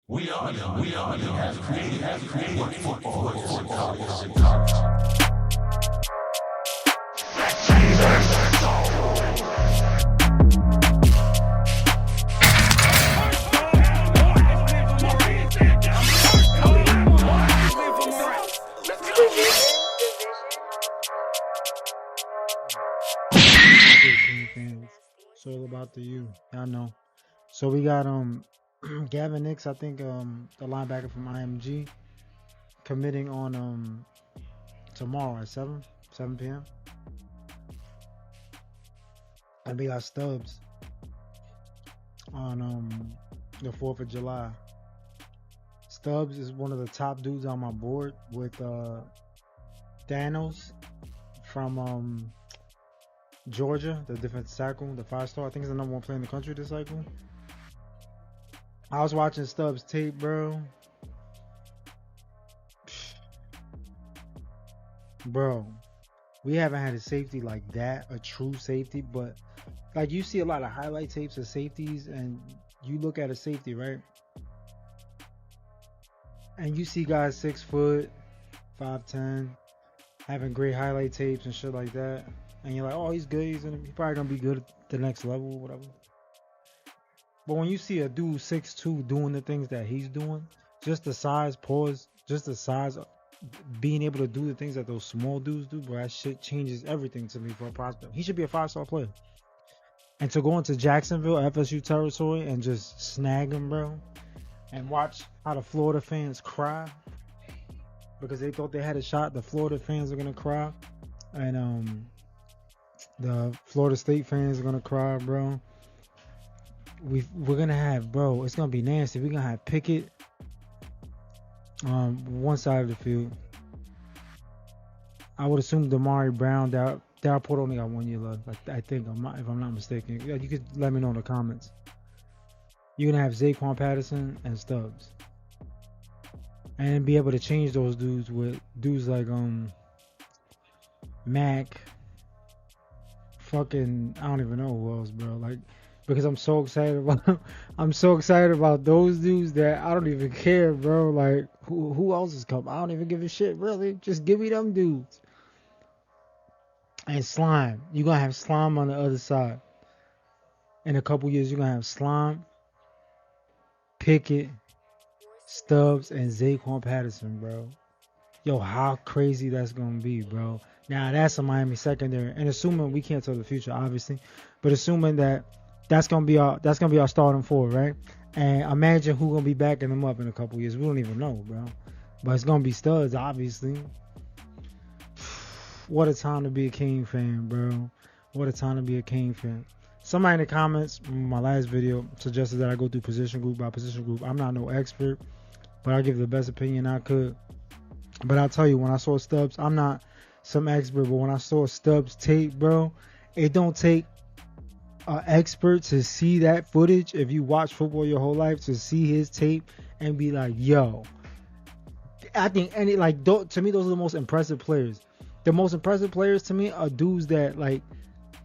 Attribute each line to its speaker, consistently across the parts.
Speaker 1: We have created what football is and college.
Speaker 2: Fans. It's all about the you. I know. So we got Gavin Nix, I think the linebacker from IMG, committing on tomorrow at 7 p.m. And we got Stubbs on the 4th of July. Stubbs is one of the top dudes on my board with Thanos from Georgia, the defensive tackle, the 5-star. I think he's the number 1 player in the country this cycle. I was watching Stubbs tape, bro. Bro, we haven't had a safety like that, a true safety, but like you see a lot of highlight tapes of safeties and you look at a safety, right? And you see guys 6 foot, 5'10", having great highlight tapes and shit like that. And you're like, oh, he's good. He's probably going to be good at the next level or whatever. But when you see a dude 6'2" doing the things that he's doing, just the size, just the size, being able to do the things that those small dudes do, bro, that shit changes everything to me for a prospect. He should be a 5-star player. And to go into Jacksonville, FSU territory, and just snag him, bro, and watch how the Florida fans cry because they thought they had a shot. The Florida fans are going to cry. And the Florida State fans are going to cry, bro. We're going to have, bro, it's going to be nasty. We're going to have Pickett one side of the field. I would assume Damari Brown, Darryl Porter only got 1 year left. I think, if I'm not mistaken. You could let me know in the comments. You're going to have Zaquan Patterson and Stubbs. And be able to change those dudes with dudes like Mac. Fucking, I don't even know who else, bro. Like, because I'm so excited about those dudes that I don't even care, bro. Like, who else is coming? I don't even give a shit, really. Just give me them dudes. And Slime. You're going to have Slime on the other side. In a couple years, you're going to have Slime, Pickett, Stubbs, and Zaquan Patterson, bro. Yo, how crazy that's going to be, bro. Now, that's a Miami secondary. And assuming we can't tell the future, obviously. But assuming that that's going to be our starting four, right? And imagine who's going to be backing them up in a couple years. We don't even know, bro. But it's going to be Stubbs, obviously. What a time to be a King fan, bro. What a time to be a King fan. Somebody in the comments, my last video, suggested that I go through position group by position group. I'm not no expert, but I'll give the best opinion I could. But I'll tell you, when I saw Stubbs, I'm not some expert, but when I saw Stubbs tape, bro, it don't take an expert to see that footage. If you watch football your whole life, to see his tape and be like, yo, I think to me, those are the most impressive players. The most impressive players to me are dudes that, like,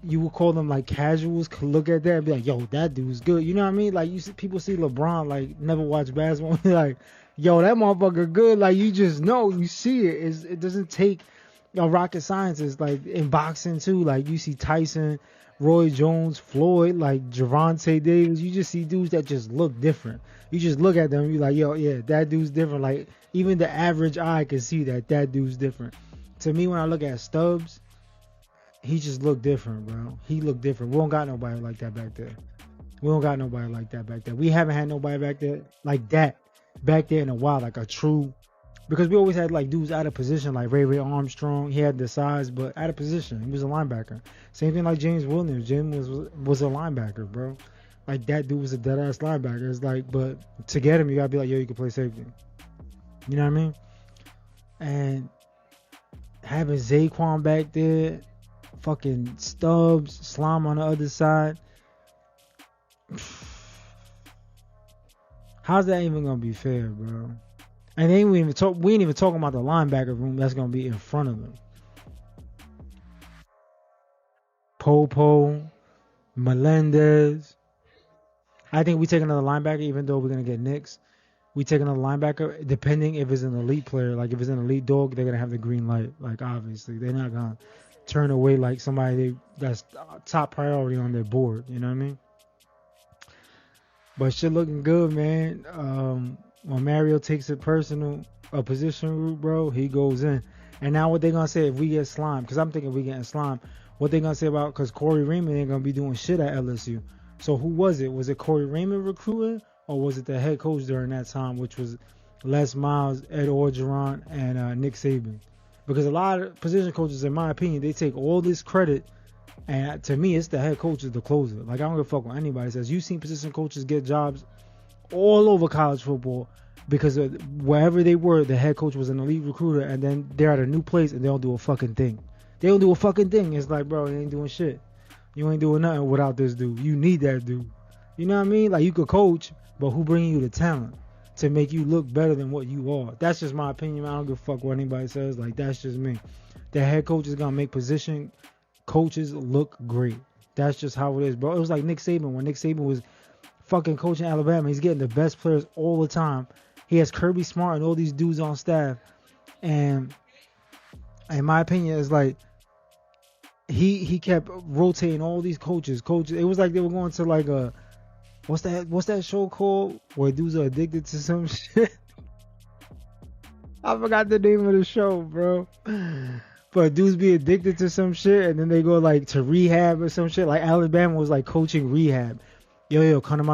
Speaker 2: you would call them like casuals, could look at that and be like, yo, that dude's good. You know what I mean? Like, people see LeBron, like, never watch basketball, like, yo, that motherfucker good. Like, you just know, you see it. It doesn't take rocket science. It's like in boxing too. Like, you see Tyson, Roy Jones, Floyd, like Javante Davis. You just see dudes that just look different. You just look at them and you're like, yo, yeah, that dude's different. Like, even the average eye can see that dude's different. To me, when I look at Stubbs, he just looked different, bro. He looked different. We don't got nobody like that back there. We haven't had nobody back there like that back there in a while, like a true, because we always had like dudes out of position, like Ray Armstrong. He had the size, but out of position. He was a linebacker. Same thing like James Williams. James was a linebacker, bro. Like, that dude was a dead ass linebacker. It's like, but to get him, you gotta be like, yo, you can play safety. You know what I mean? And having Zaquan back there, fucking Stubbs, Slime on the other side. How's that even gonna be fair, bro? And then we ain't even talking about the linebacker room that's gonna be in front of them. Popo, Melendez. I think we take another linebacker, even though we're gonna get Knicks. we take another linebacker, depending if it's an elite player. Like, if it's an elite dog, they're going to have the green light. Like, obviously. They're not going to turn away like somebody that's top priority on their board. You know what I mean? But shit looking good, man. When Mario takes it personal, a position group, bro, he goes in. And now what they going to say if we get slimed? Because I'm thinking we getting slimed. What they going to say about, because Corey Raymond ain't going to be doing shit at LSU. So who was it? Was it Corey Raymond recruiting? Or was it the head coach during that time, which was Les Miles, Ed Orgeron, and Nick Saban? Because a lot of position coaches, in my opinion, they take all this credit. And to me, it's the head coach is the closer. Like, I don't give a fuck what anybody says. You've seen position coaches get jobs all over college football because wherever they were, the head coach was an elite recruiter, and then they're at a new place and they don't do a fucking thing. They don't do a fucking thing. It's like, bro, you ain't doing shit. You ain't doing nothing without this dude. You need that dude. You know what I mean? Like, you could coach, but who bringing you the talent to make you look better than what you are? That's just my opinion. I don't give a fuck what anybody says. Like, that's just me. The head coach is going to make position coaches look great. That's just how it is, bro. It was like Nick Saban. When Nick Saban was fucking coaching Alabama, he's getting the best players all the time. He has Kirby Smart and all these dudes on staff. And in my opinion, it's like he kept rotating all these coaches. It was like they were going to like a what's that show called where dudes are addicted to some shit? I forgot the name of the show, bro. But dudes be addicted to some shit and then they go like to rehab or some shit. Like Alabama was like coaching rehab. Yo, come to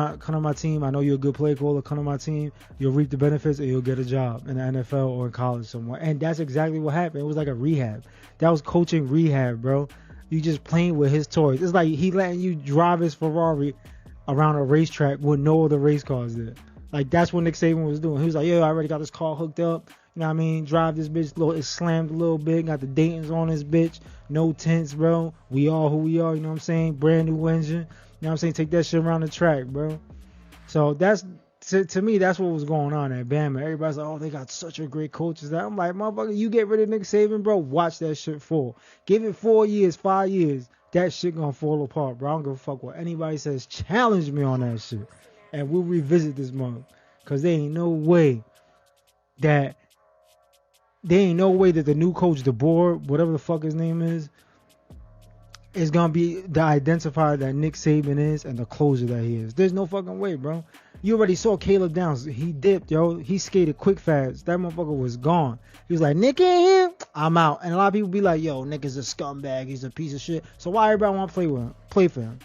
Speaker 2: my team. I know you're a good play caller. Come to my team. You'll reap the benefits and you'll get a job in the NFL or in college somewhere. And that's exactly what happened. It was like a rehab. That was coaching rehab, bro. You just playing with his toys. It's like he letting you drive his Ferrari around a racetrack with no other race cars there. Like, that's what Nick Saban was doing. He was like, yo, I already got this car hooked up. You know what I mean? Drive this bitch. It slammed a little bit. Got the Dayton's on this bitch. No tents, bro. We are who we are. You know what I'm saying? Brand new engine. You know what I'm saying? Take that shit around the track, bro. So that's, to me, that's what was going on at Bama. Everybody's like, oh, they got such a great coach. I'm like, motherfucker, you get rid of Nick Saban, bro. Watch that shit fall. Give it 4 years, 5 years. That shit gonna fall apart, bro. I don't give a fuck what anybody says. Challenge me on that shit. And we'll revisit this month. Because there ain't no way that the new coach, DeBoer, whatever the fuck his name is going to be the identifier that Nick Saban is and the closer that he is. There's no fucking way, bro. You already saw Caleb Downs. He dipped, yo. He skated quick fast. That motherfucker was gone. He was like, Nick ain't here. I'm out. And a lot of people be like, yo, Nick is a scumbag. He's a piece of shit. So why everybody want to play for him?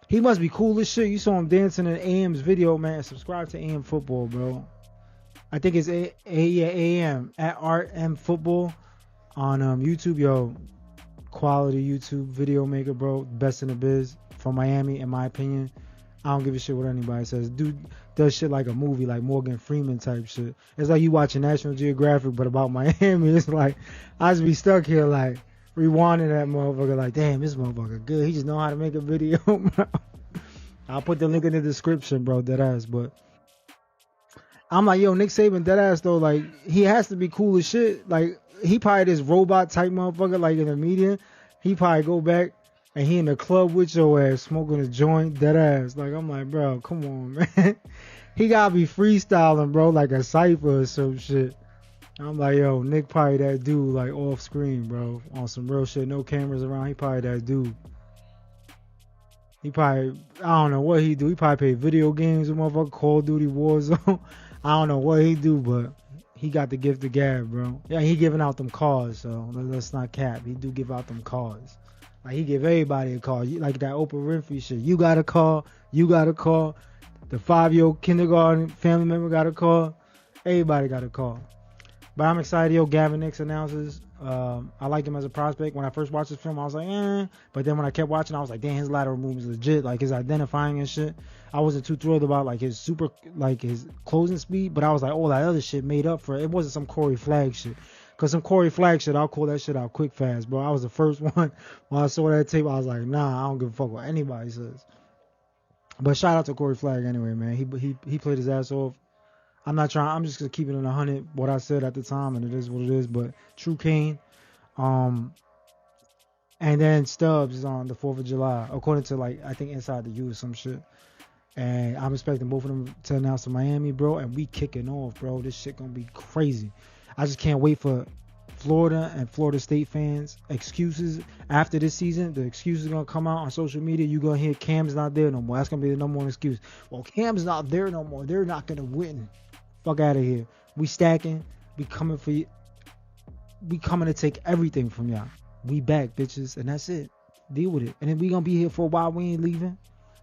Speaker 2: He must be cool as shit. You saw him dancing in AM's video, man. Subscribe to AM Football, bro. I think it's AM at RM Football on YouTube, yo. Quality YouTube video maker, bro. Best in the biz from Miami, in my opinion. I don't give a shit what anybody says. Dude does shit like a movie, like Morgan Freeman type shit. It's like you watching National Geographic, but about Miami. It's like I just be stuck here, like rewinding that motherfucker. Like, damn, this motherfucker good. He just know how to make a video. I'll put the link in the description, bro. Deadass, but I'm like, yo, Nick Saban, deadass though. Like, he has to be cool as shit. Like, he probably this robot type motherfucker, like in the media. He probably go back and he in the club with your ass smoking a joint, dead ass. Like, I'm like, bro, come on, man. He gotta be freestyling, bro, like a cypher or some shit. I'm like, yo, Nick probably that dude, like off screen, bro, on some real shit, no cameras around. He probably that dude. He probably, I don't know what he do. He probably play video games with motherfucker, Call of Duty Warzone. I don't know what he do, but he got the gift of gab, bro. Yeah, he giving out them cars, so let's not cap. He do give out them cars. Like, he give everybody a car. Like that Oprah Winfrey shit. You got a car. You got a car. The 5-year-old kindergarten family member got a car. Everybody got a car. But I'm excited, yo. Gavin Nix announces. I like him as a prospect. When I first watched this film, I was like, eh. But then when I kept watching, I was like, damn, his lateral move is legit. Like, his identifying and shit. I wasn't too thrilled about, like, his his closing speed. But I was like, all that other shit made up for it. It wasn't some Corey Flagg shit. Because some Corey Flagg shit, I'll call that shit out quick fast, bro. I was the first one. When I saw that tape, I was like, nah, I don't give a fuck what anybody says. But shout out to Corey Flagg anyway, man. He played his ass off. I'm just going to keep it in 100, what I said at the time, and it is what it is. But True Kane. And then Stubbs is on the 4th of July, according to, like, I think Inside the U or some shit. And I'm expecting both of them to announce to Miami, bro. And we kicking off, bro. This shit gonna be crazy. I just can't wait for Florida and Florida State fans excuses after this season. The excuses gonna come out on social media. You gonna hear Cam's not there no more. That's gonna be the number one excuse. Well, Cam's not there no more. They're not gonna win. Fuck out of here. We stacking. We coming for you. We coming to take everything from y'all. We back, bitches, and that's it. Deal with it. And then we gonna be here for a while. We ain't leaving.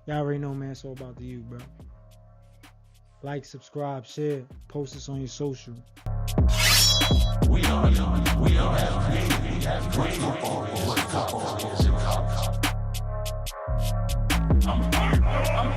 Speaker 2: Y'all already know, man. It's all about the you, bro. Like, subscribe, share, post this on your social.
Speaker 1: We are great football. I'm